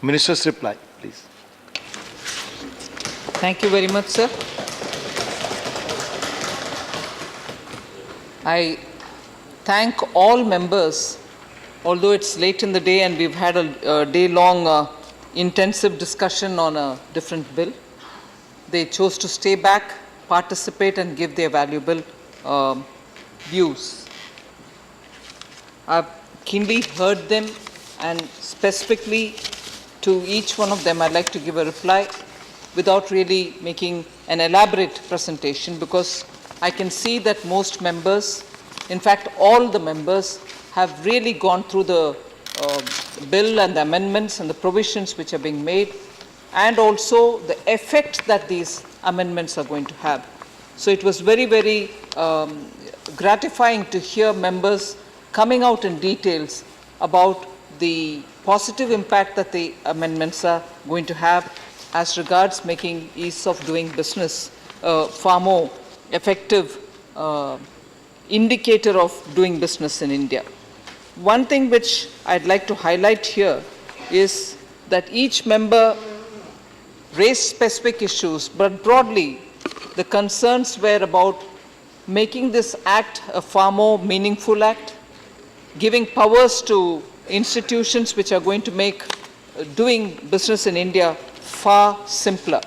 Minister's reply, please. Thank you very much, sir. I thank all members, although it's late in the day and we've had a day-long intensive discussion on a different bill. They chose to stay back, participate and give their valuable views. I've keenly heard them, and specifically to each one of them I'd like to give a reply without really making an elaborate presentation, because I can see that most members, in fact all the members, have really gone through the bill and the amendments and the provisions which are being made, and also the effect that these amendments are going to have. So it was very, very gratifying to hear members coming out in details about the positive impact that the amendments are going to have as regards making ease of doing business far more effective indicator of doing business in India. One thing which I'd like to highlight here is that each member raised specific issues, but broadly the concerns were about making this act a far more meaningful act, giving powers to institutions which are going to make doing business in India far simpler.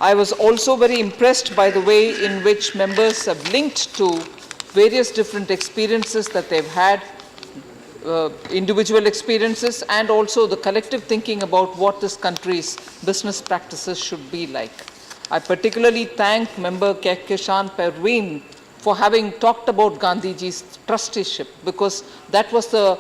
I was also very impressed by the way in which members have linked to various different experiences that they've had, individual experiences, and also the collective thinking about what this country's business practices should be like. I particularly thank member Kehkeshan Perveen for having talked about Gandhiji's trusteeship, because that was the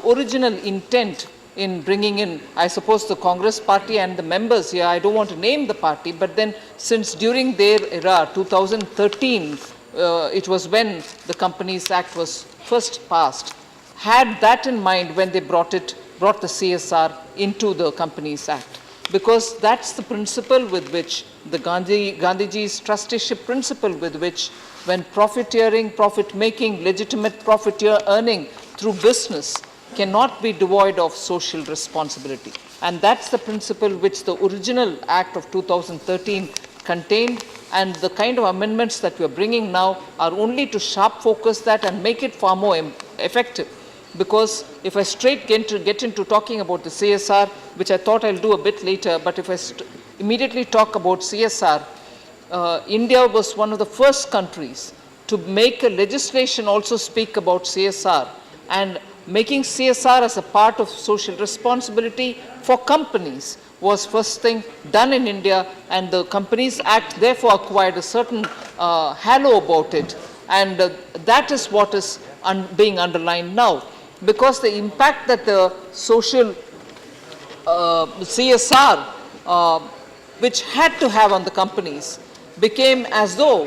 original intent in bringing in, I suppose, the Congress party and the members here. I don't want to name the party, but then since during their era, 2013, it was when the Companies Act was first passed, had that in mind when they brought the CSR into the Companies Act, because that's the principle with which the Gandhiji's trusteeship principle with which, when profiteering, profit making, legitimate profiteer earning through business cannot be devoid of social responsibility. And that's the principle which the original Act of 2013 contained, and the kind of amendments that we are bringing now are only to sharp focus that and make it far more effective. Because if I straight get into talking about the CSR, which I thought I'll do a bit later, but if I immediately talk about CSR, India was one of the first countries to make a legislation also speak about CSR, and making CSR as a part of social responsibility for companies was first thing done in India, and the Companies Act therefore acquired a certain halo about it, and that is what is being underlined now. Because the impact that the social CSR, which had to have on the companies, became as though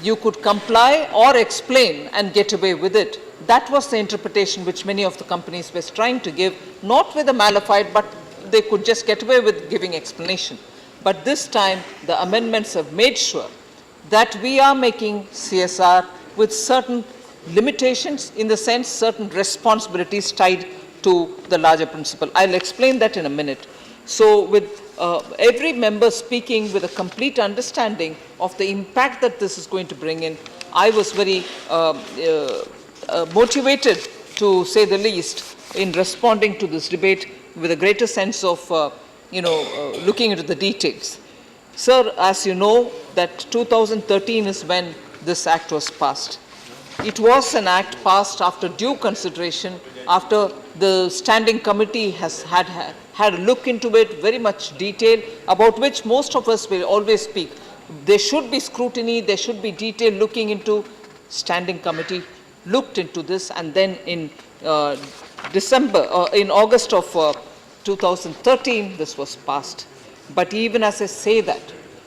you could comply or explain and get away with it. That was the interpretation which many of the companies were trying to give, not with a malified, but they could just get away with giving explanation. But this time, the amendments have made sure that we are making CSR with certain limitations, in the sense certain responsibilities tied to the larger principle. I'll explain that in a minute. So with every member speaking with a complete understanding of the impact that this is going to bring in, I was very motivated, to say the least, in responding to this debate with a greater sense of looking into the details. Sir, as you know, that 2013 is when this act was passed. It was an act passed after due consideration, after the standing committee has had a look into it, very much detail, about which most of us will always speak. There should be scrutiny, there should be detail looking into. Standing committee looked into this, and then in in August of 2013, this was passed. But even as I say that,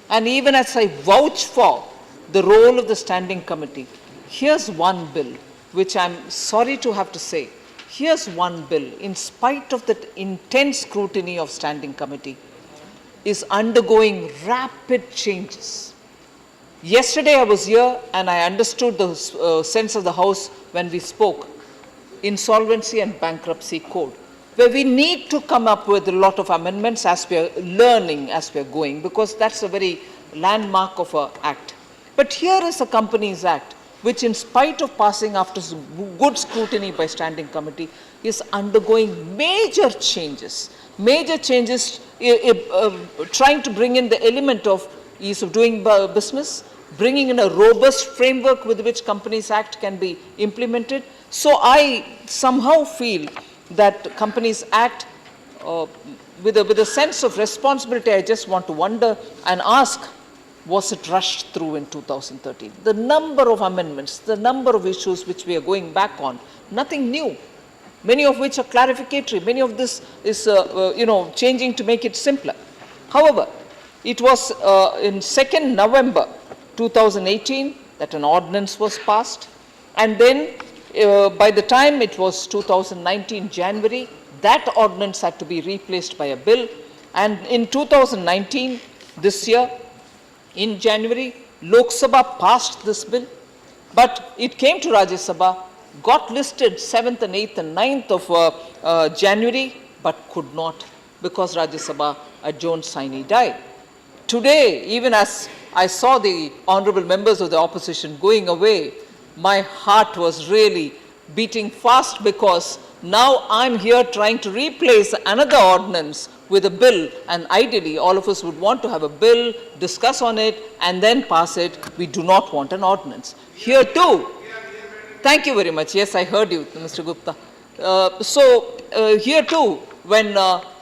and even as I vouch for the role of the standing committee, here's one bill which I'm sorry to have to say. Here's one bill, in spite of the intense scrutiny of standing committee, is undergoing rapid changes. Yesterday I was here and I understood the sense of the House when we spoke. Insolvency and Bankruptcy Code. where we need to come up with a lot of amendments as we are learning, as we are going, because that's a very landmark of an act. But here is a Companies Act, which in spite of passing after good scrutiny by standing committee, is undergoing major changes, trying to bring in the element of ease of doing business, bringing in a robust framework with which Companies Act can be implemented. So I somehow feel that Companies Act, with a sense of responsibility, I just want to wonder and ask, was it rushed through in 2013? The number of amendments, the number of issues which we are going back on, nothing new. Many of which are clarificatory. Many of this is, changing to make it simpler. However, it was in 2nd November 2018 that an ordinance was passed, and then by the time it was 2019 January, that ordinance had to be replaced by a bill, and in 2019, this year, in January, Lok Sabha passed this bill, but it came to Rajya Sabha, got listed 7th and 8th and 9th of January, but could not, because Rajya Sabha adjourned sine die. Today, even as I saw the honorable members of the opposition going away, my heart was really beating fast, because now I'm here trying to replace another ordinance with a bill, and ideally all of us would want to have a bill, discuss on it, and then pass it. We do not want an ordinance. Here too, thank you very much. Yes, I heard you, Mr. Gupta. Here too, when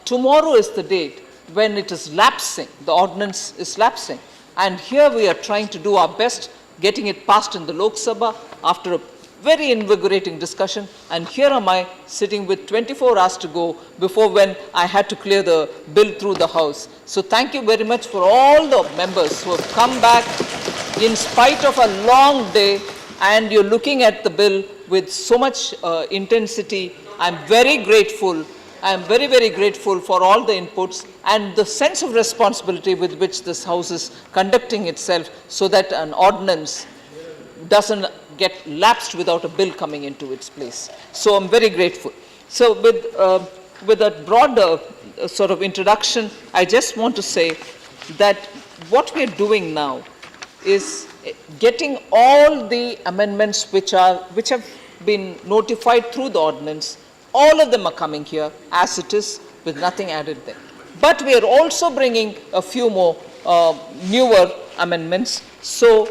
tomorrow is the date when it is lapsing, the ordinance is lapsing, and here we are trying to do our best, getting it passed in the Lok Sabha after a very invigorating discussion, and here am I sitting with 24 hours to go before when I had to clear the bill through the House. So thank you very much for all the members who have come back in spite of a long day, and you're looking at the bill with so much intensity. I'm very grateful. I'm very, very grateful for all the inputs and the sense of responsibility with which this House is conducting itself, so that an ordinance doesn't get lapsed without a bill coming into its place. So I'm very grateful. So with a broader sort of introduction, I just want to say that what we're doing now is getting all the amendments which have been notified through the ordinance. All of them are coming here as it is, with nothing added there. But we are also bringing a few more newer amendments. So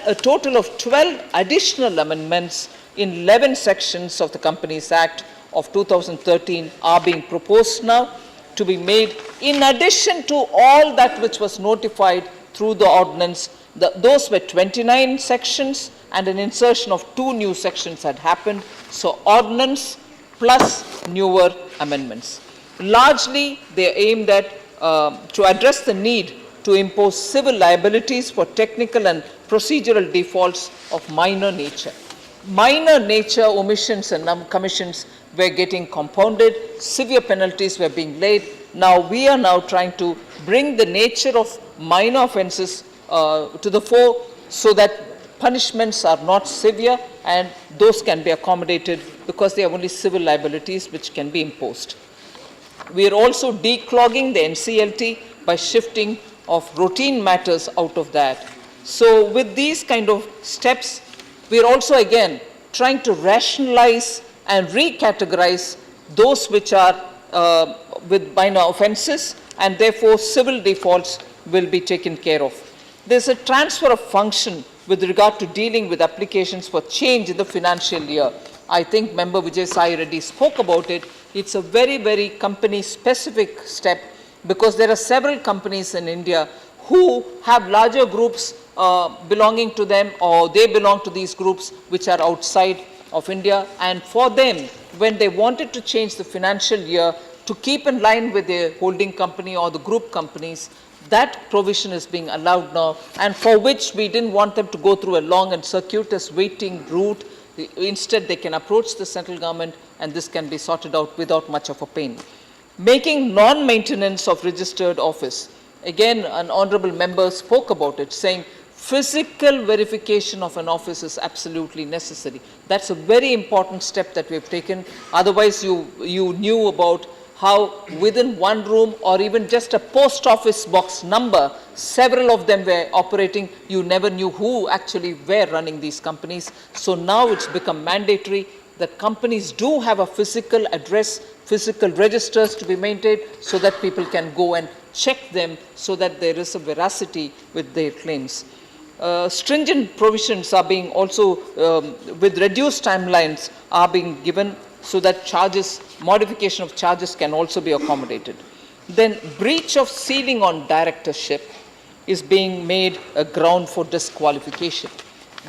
a total of 12 additional amendments in 11 sections of the Companies Act of 2013 are being proposed now to be made, in addition to all that which was notified through the ordinance. Those were 29 sections, and an insertion of 2 new sections had happened. So ordinance plus newer amendments. Largely, they are aimed at to address the need to impose civil liabilities for technical and procedural defaults of minor nature. Minor nature omissions and commissions were getting compounded, severe penalties were being laid. Now we are trying to bring the nature of minor offences to the fore, so that punishments are not severe and those can be accommodated, because they are only civil liabilities which can be imposed. We are also declogging the NCLT by shifting of routine matters out of that. So with these kind of steps, we are also again trying to rationalize and recategorize those which are with minor offences, and therefore civil defaults will be taken care of. There's a transfer of function with regard to dealing with applications for change in the financial year. I think Member Vijay Sai Reddy spoke about it. It's a very, very company-specific step, because there are several companies in India who have larger groups belonging to them, or they belong to these groups which are outside of India. And for them, when they wanted to change the financial year to keep in line with the holding company or the group companies, that provision is being allowed now, and for which we didn't want them to go through a long and circuitous waiting route. Instead, they can approach the central government, and this can be sorted out without much of a pain. Making non-maintenance of registered office. Again, an honorable member spoke about it, saying physical verification of an office is absolutely necessary. That's a very important step that we have taken. Otherwise, you knew about how within one room or even just a post office box number, several of them were operating. You never knew who actually were running these companies. So now it's become mandatory that companies do have a physical address, physical registers to be maintained so that people can go and check them so that there is a veracity with their claims. Stringent provisions are being also, with reduced timelines, are being given so that charges, modification of charges can also be accommodated. Then breach of ceiling on directorship is being made a ground for disqualification.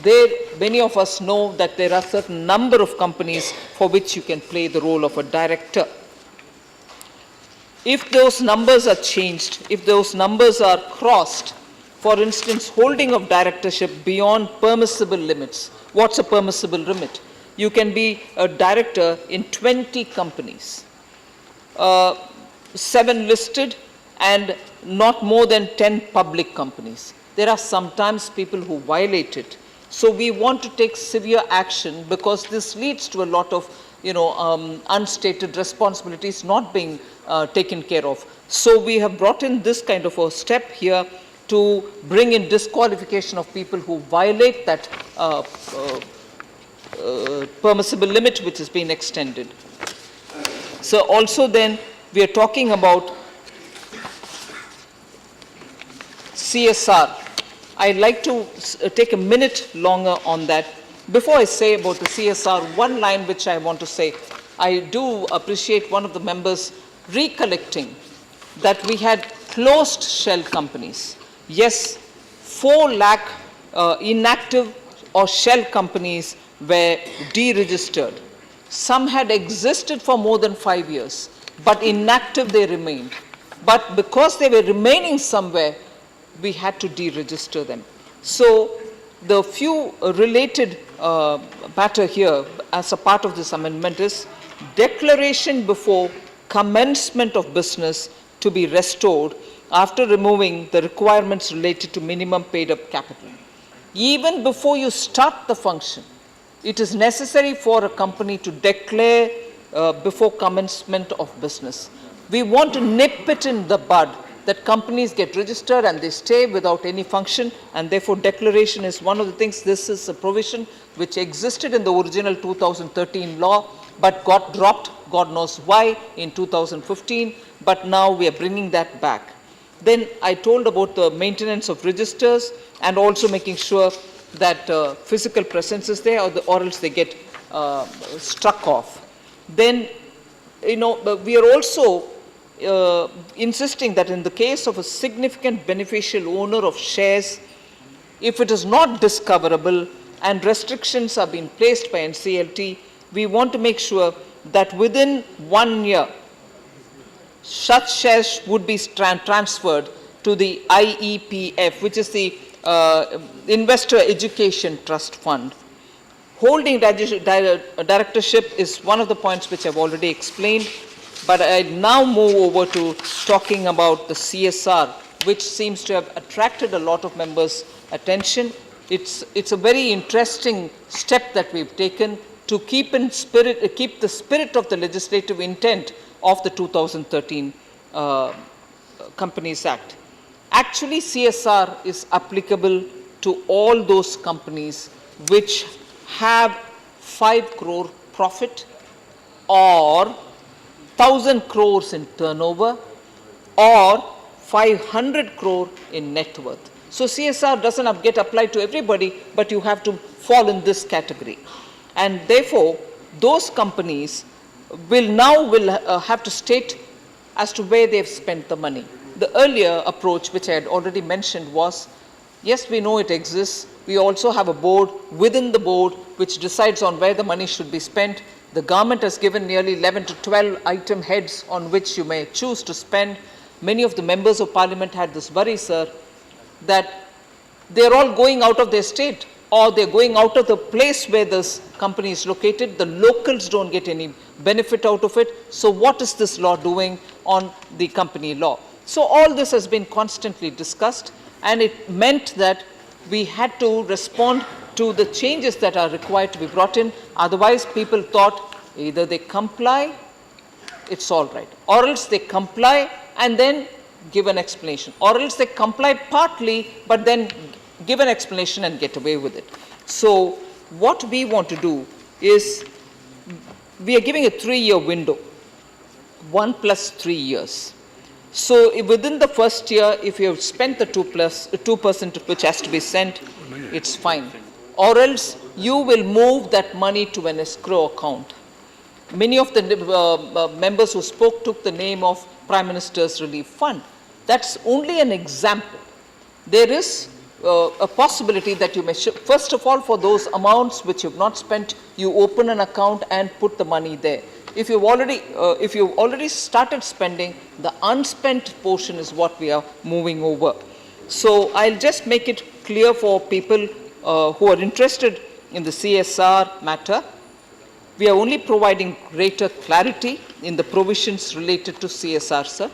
There, many of us know that there are certain number of companies for which you can play the role of a director. If those numbers are changed, if those numbers are crossed, for instance, holding of directorship beyond permissible limits. What's a permissible limit? You can be a director in 20 companies, 7 listed and not more than 10 public companies. There are sometimes people who violate it. So we want to take severe action because this leads to a lot of unstated responsibilities not being taken care of. So we have brought in this kind of a step here to bring in disqualification of people who violate that permissible limit which has been extended. So also then we are talking about CSR. I'd like to take a minute longer on that. Before I say about the CSR, one line which I want to say, I do appreciate one of the members recollecting that we had closed shell companies. Yes, 4 lakh inactive or shell companies were deregistered. Some had existed for more than 5 years, but inactive they remained. But because they were remaining somewhere, we had to deregister them. So the few related matter here as a part of this amendment is declaration before commencement of business to be restored after removing the requirements related to minimum paid up capital. Even before you start the function, it is necessary for a company to declare before commencement of business. We want to nip it in the bud that companies get registered and they stay without any function, and therefore declaration is one of the things. This is a provision which existed in the original 2013 law but got dropped, God knows why, in 2015, but now we are bringing that back. Then I told about the maintenance of registers and also making sure that physical presence is there or else they get struck off. Then, we are also insisting that in the case of a significant beneficial owner of shares, if it is not discoverable and restrictions are being placed by NCLT, we want to make sure that within 1 year, such shares would be transferred to the IEPF, which is the Investor Education Trust Fund. Holding directorship is one of the points which I've already explained, but I now move over to talking about the CSR, which seems to have attracted a lot of members' attention. It's a very interesting step that we've taken to keep the spirit of the legislative intent of the 2013 Companies Act. Actually, CSR is applicable to all those companies which have 5 crore profit or 1,000 crores in turnover or 500 crore in net worth. So CSR doesn't get applied to everybody, but you have to fall in this category. And therefore, those companies will have to state as to where they've spent the money. The earlier approach, which I had already mentioned, was, yes, we know it exists. We also have a board within the board which decides on where the money should be spent. The government has given nearly 11 to 12 item heads on which you may choose to spend. Many of the members of parliament had this worry, sir, that they're all going out of their state or they're going out of the place where this company is located. The locals don't get any benefit out of it. So what is this law doing on the company law? So all this has been constantly discussed, and it meant that we had to respond to the changes that are required to be brought in. Otherwise, people thought either they comply, it's all right, or else they comply and then give an explanation, or else they comply partly but then give an explanation and get away with it. So what we want to do is, we are giving a 3-year window, 1 plus 3 years. So if within the first year, if you have spent the 2% which has to be sent, it's fine. Or else you will move that money to an escrow account. Many of the members who spoke took the name of Prime Minister's Relief Fund. That's only an example. There is a possibility that you may, first of all, for those amounts which you have not spent, you open an account and put the money there. If you've already started spending, the unspent portion is what we are moving over. So I'll just make it clear for people who are interested in the CSR matter. We are only providing greater clarity in the provisions related to CSR, sir,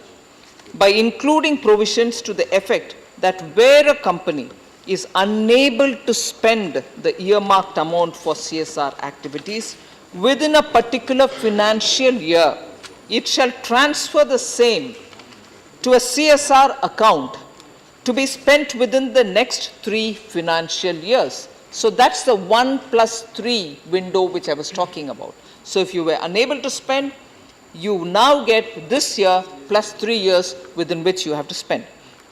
by including provisions to the effect that where a company is unable to spend the earmarked amount for CSR activities within a particular financial year, it shall transfer the same to a CSR account to be spent within the next 3 financial years. So that's the 1 plus 3 window which I was talking about. So if you were unable to spend, you now get this year plus 3 years within which you have to spend.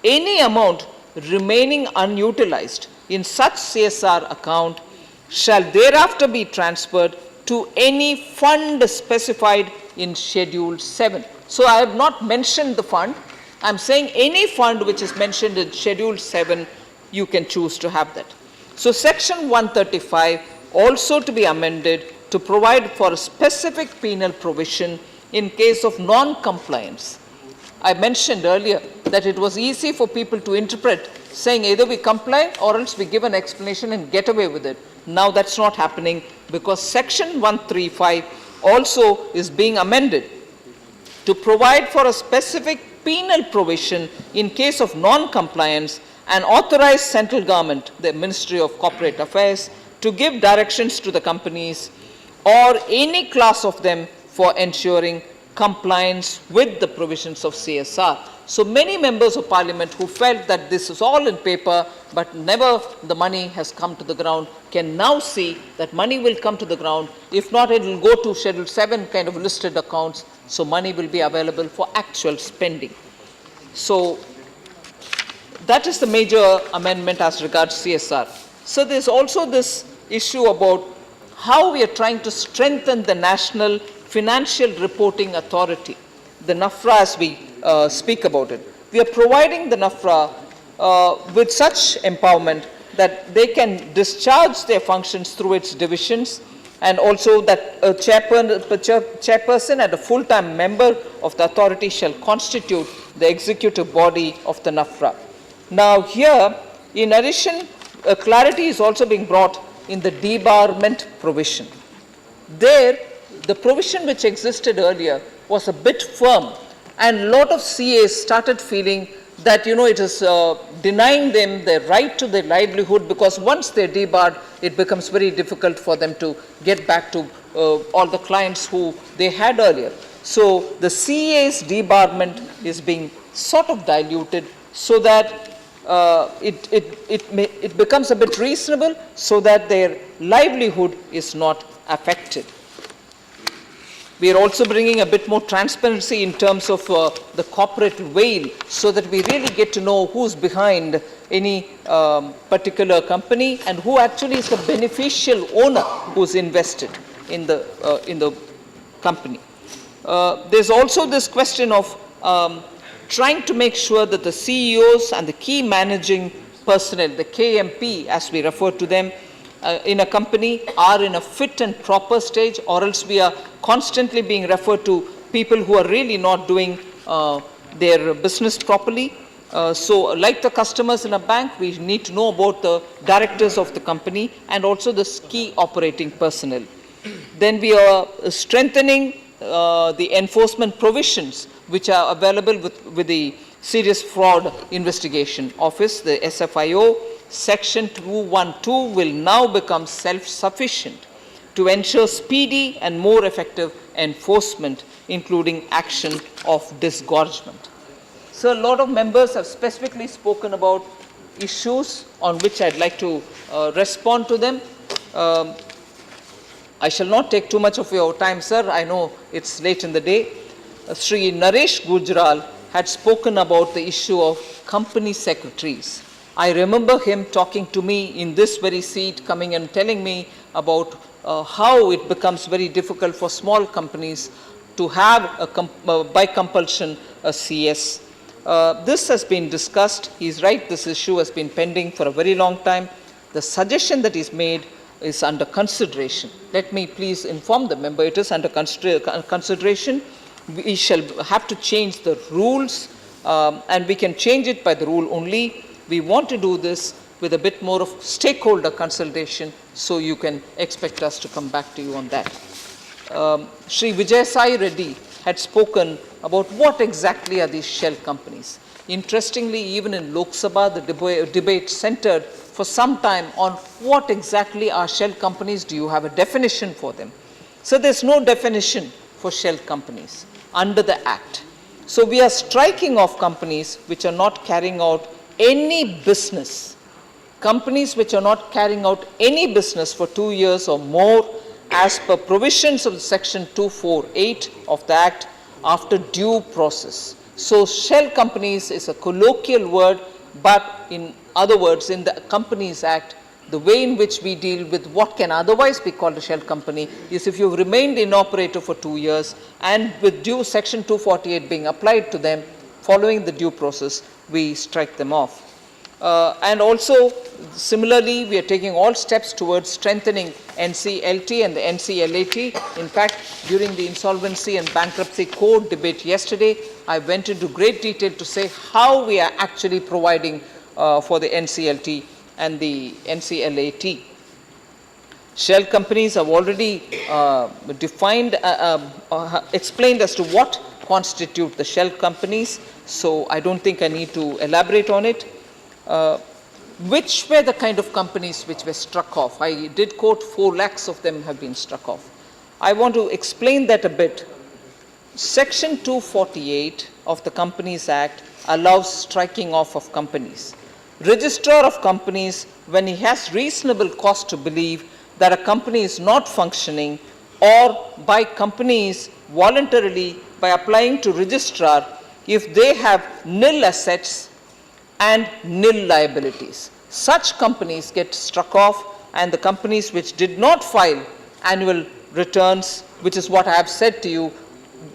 Any amount remaining unutilized in such CSR account shall thereafter be transferred to any fund specified in Schedule 7. So I have not mentioned the fund. I am saying any fund which is mentioned in Schedule 7, you can choose to have that. So Section 135 also to be amended to provide for a specific penal provision in case of non-compliance. I mentioned earlier that it was easy for people to interpret, saying either we comply or else we give an explanation and get away with it. Now that's not happening, because Section 135 also is being amended to provide for a specific penal provision in case of non-compliance and authorize central government, the Ministry of Corporate Affairs, to give directions to the companies or any class of them for ensuring compliance with the provisions of CSR. So many members of parliament who felt that this is all in paper but never the money has come to the ground can now see that money will come to the ground. If not, it will go to Schedule 7 kind of listed accounts, so money will be available for actual spending. So that is the major amendment as regards CSR. So there's also this issue about how we are trying to strengthen the National Financial Reporting Authority, the NAFRA as we speak about it. We are providing the NAFRA with such empowerment that they can discharge their functions through its divisions, and also that a chairperson and a full-time member of the authority shall constitute the executive body of the NAFRA. Now here, in addition, clarity is also being brought in the debarment provision. There, the provision which existed earlier was a bit firm, and a lot of CAs started feeling that, it is denying them the right to their livelihood, because once they're debarred, it becomes very difficult for them to get back to all the clients who they had earlier. So the CA's debarment is being sort of diluted so that it becomes a bit reasonable, so that their livelihood is not affected. We are also bringing a bit more transparency in terms of the corporate veil, so that we really get to know who's behind any particular company and who actually is the beneficial owner who's invested in the company. There's also this question of trying to make sure that the CEOs and the key managing personnel, the KMP as we refer to them, in a company are in a fit and proper stage, or else we are constantly being referred to people who are really not doing their business properly. So like the customers in a bank, we need to know about the directors of the company and also the key operating personnel. Then we are strengthening the enforcement provisions which are available with the Serious Fraud Investigation Office, the SFIO, Section 212 will now become self-sufficient to ensure speedy and more effective enforcement, including action of disgorgement. So a lot of members have specifically spoken about issues on which I'd like to respond to them. I shall not take too much of your time, sir. I know it's late in the day. Sri Naresh Gujral had spoken about the issue of company secretaries. I remember him talking to me in this very seat, coming and telling me about how it becomes very difficult for small companies to have by compulsion a CS. This has been discussed. He's right, this issue has been pending for a very long time. The suggestion that is made is under consideration. Let me please inform the member, it is under consideration. We shall have to change the rules, and we can change it by the rule only. We want to do this with a bit more of stakeholder consultation, so you can expect us to come back to you on that. Sri Vijay Sai Reddy had spoken about what exactly are these shell companies. Interestingly, even in Lok Sabha, the debate centered for some time on what exactly are shell companies. Do you have a definition for them? So there's no definition for shell companies under the Act. So we are striking off companies which are not carrying out any business. Companies which are not carrying out any business for 2 years or more as per provisions of Section 248 of the Act after due process. So shell companies is a colloquial word, but in other words, in the Companies Act, the way in which we deal with what can otherwise be called a shell company is if you've remained inoperative for 2 years and with due Section 248 being applied to them following the due process, we strike them off. And also, similarly, we are taking all steps towards strengthening NCLT and the NCLAT. In fact, during the Insolvency and Bankruptcy Code debate yesterday, I went into great detail to say how we are actually providing for the NCLT and the NCLAT. Shell companies have already defined, explained as to what constitute the shell companies, so I don't think I need to elaborate on it. Which were the kind of companies which were struck off? I did quote 4 lakhs of them have been struck off. I want to explain that a bit. Section 248 of the Companies Act allows striking off of companies. Registrar of companies, when he has reasonable cause to believe that a company is not functioning, or by companies voluntarily by applying to registrar if they have nil assets and nil liabilities. Such companies get struck off, and the companies which did not file annual returns, which is what I have said to you,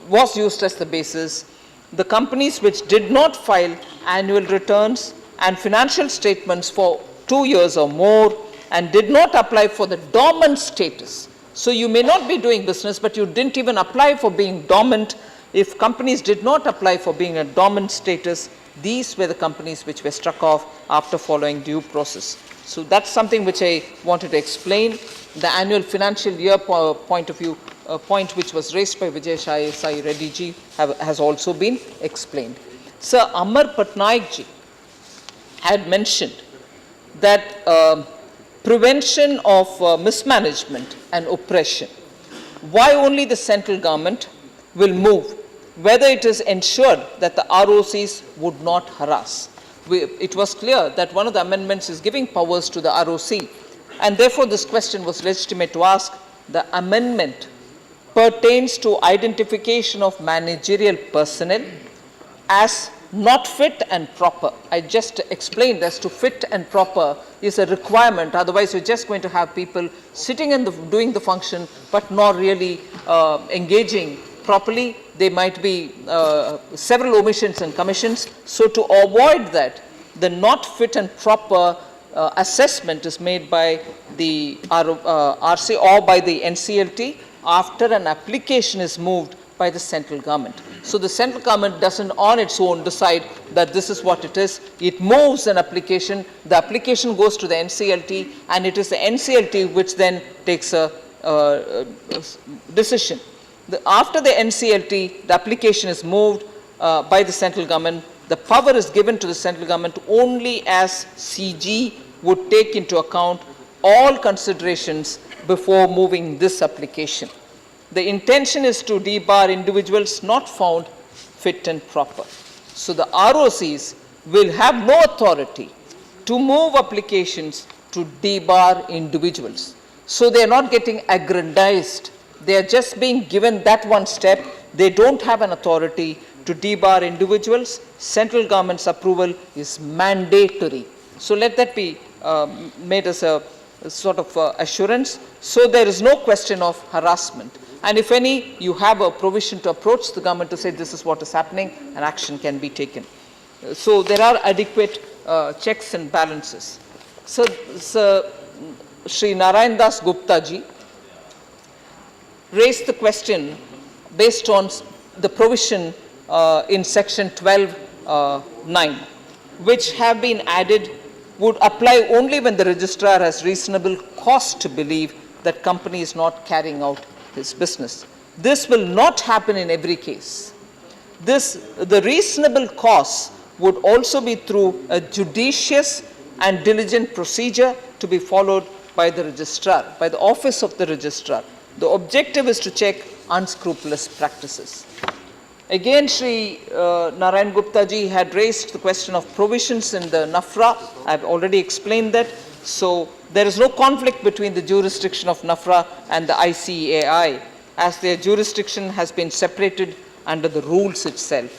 was used as the basis. The companies which did not file annual returns and financial statements for 2 years or more and did not apply for the dormant status. So you may not be doing business, but you didn't even apply for being dormant. If companies did not apply for being a dormant status, these were the companies which were struck off after following due process. So that's something which I wanted to explain. The annual financial year point of view, point which was raised by Vijay Sai Reddy ji has also been explained. Sir Amar Patnaik ji had mentioned that prevention of mismanagement and oppression. Why only the central government will move? Whether it is ensured that the ROCs would not harass. It was clear that one of the amendments is giving powers to the ROC, and therefore this question was legitimate to ask. The amendment pertains to identification of managerial personnel as not fit and proper. I just explained as to fit and proper is a requirement, otherwise you're just going to have people sitting and doing the function but not really engaging properly. There might be several omissions and commissions. So to avoid that, the not fit and proper assessment is made by the RC or by the NCLT after an application is moved by the central government. So the central government doesn't on its own decide that this is what it is. It moves an application, the application goes to the NCLT, and it is the NCLT which then takes a decision. After the NCLT, the application is moved by the central government. The power is given to the central government only as CG would take into account all considerations before moving this application. The intention is to debar individuals not found fit and proper. So the ROCs will have no authority to move applications to debar individuals. So they are not getting aggrandized. They are just being given that one step. They don't have an authority to debar individuals. Central government's approval is mandatory. So let that be made as a sort of assurance. So there is no question of harassment. And if any, you have a provision to approach the government to say this is what is happening and action can be taken. So there are adequate checks and balances. So Sri Narayan Das Gupta ji raised the question based on the provision in section 12(9), which have been added, would apply only when the registrar has reasonable cause to believe that company is not carrying out his business. This will not happen in every case. The reasonable cause would also be through a judicious and diligent procedure to be followed by the registrar, by the office of the registrar. The objective is to check unscrupulous practices. Again, Sri Narayan Gupta ji had raised the question of provisions in the NAFRA. I've already explained that. So there is no conflict between the jurisdiction of NAFRA and the ICAI, as their jurisdiction has been separated under the rules itself.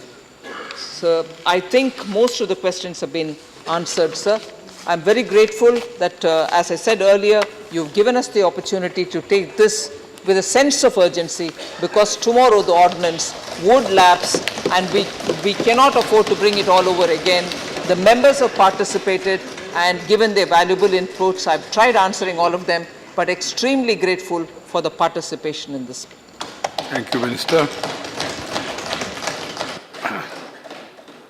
So I think most of the questions have been answered, sir. I'm very grateful that, as I said earlier, you've given us the opportunity to take this with a sense of urgency, because tomorrow the ordinance would lapse and we cannot afford to bring it all over again. The members have participated and given their valuable inputs. I've tried answering all of them, but extremely grateful for the participation in this. Thank you, Minister.